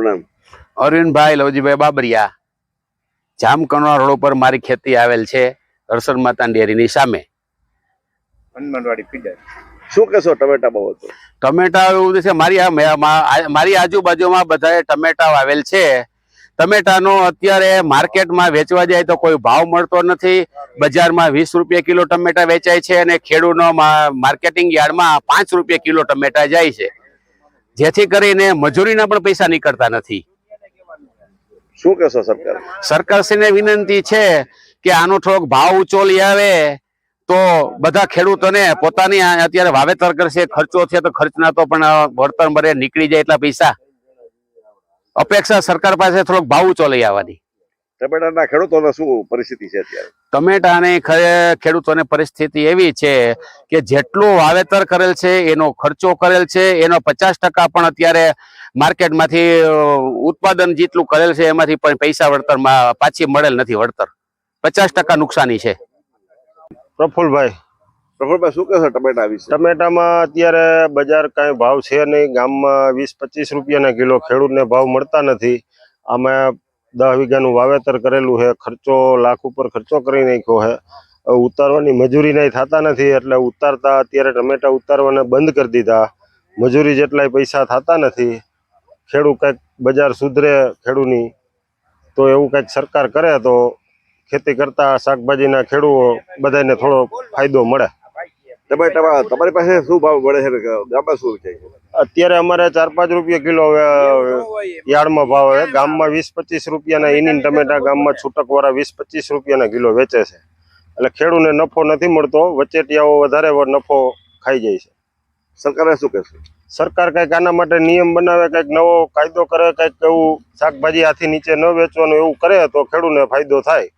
નામ? અરવિંદભાઈ લવજીભાઈ બાબરિયા, જામકંડોળા રોડ ઉપર મારી ખેતી આવેલ છે, હરસદ માતા ડેરીની સામે. શું કહેશો ટમેટા બાબતે? ટમેટા એવું છે, મારી આજુબાજુમાં બધાએ ટમેટા વાવેલ છે. ટમેટાનો અત્યારે માર્કેટમાં વેચવા જાય તો કોઈ ભાવ મળતો નથી. બજારમાં 20 રૂપિયા કિલો ટમેટા વેચાય છે અને ખેડૂતનો માર્કેટિંગ યાર્ડમાં 5 રૂપિયા કિલો ટમેટા જાય છે, જેથી કરીને મજૂરીના પણ પૈસા નીકળતા નથી. શું કહેશો સરકાર? સરકારશ્રીને વિનંતી છે કે આનો થોડોક ભાવ ઊંચો લઈ આવે તો બધા ખેડૂતોને પોતાની અત્યારે વાવેતર કરશે, ખર્ચો છે તો ખર્ચના તો પણ વળતર મળે, નીકળી જાય એટલા પૈસા. અપેક્ષા સરકાર પાસે થોડોક ભાવ ઊંચો લઈ આવવાની. ટમેટાના ખેડૂતોને શું પરિસ્થિતિ છે અત્યારે? ટમેટાની ખેડૂતોને પરિસ્થિતિ એવી છે કે જેટલું વાવેતર કરેલ છે, એનો ખર્ચો કરેલ છે, એનો 50% પણ અત્યારે માર્કેટમાંથી ઉત્પાદન જેટલું કરેલ છે એમાંથી પણ પૈસા વળતરમાં પાછી મળેલ નથી. વળતર 50% નુકસાની છે. પ્રફુલભાઈ, શું કહેશો ટમેટા વિશે? ટમેટામાં અત્યારે બજાર કાંઈ ભાવ છે નહીં. ગામમાં 20-25 રૂપિયાના કિલો, ખેડૂતને ભાવ મળતા નથી. અમે 10 વીઘાનું વાવેતર કરેલું છે, ખર્ચો લાખ ઉપર ખર્ચો કરી નાખ્યો છે. ઉતારવાની મજૂરી નહીં થતા નથી, એટલે ઉતારતા અત્યારે ટમેટા ઉતારવાને બંધ કરી દીધા. મજૂરી જેટલાય પૈસા થતા નથી. ખેડૂત કંઈક બજાર સુધરે ખેડૂતની, તો એવું કંઈક સરકાર કરે તો ખેતી કરતા શાકભાજીના ખેડૂતો બધાને થોડો ફાયદો મળે. ટમેટા તમારી પાસે શું ભાવ મળે છે? ગામમાં શું છે અત્યારે? અમારે 4-5 રૂપિયા કિલો યાર્ડમાં ભાવ છે. ગામમાં 20-25 રૂપિયાના ઇનિન ટમેટા ગામમાં છૂટકવાળા 20-25 રૂપિયાના કિલો વેચે છે. એટલે ખેડૂતને નફો નથી મળતો, વચેટિયાઓ વધારે નફો ખાઈ જાય છે. સરકારે શું કહેશે? સરકાર કંઈક આના માટે નિયમ બનાવે, કંઈક નવો કાયદો કરે, કંઈક એવું શાકભાજી હાથી નીચે ન વેચવાનું એવું કરે તો ખેડૂતને ફાયદો થાય.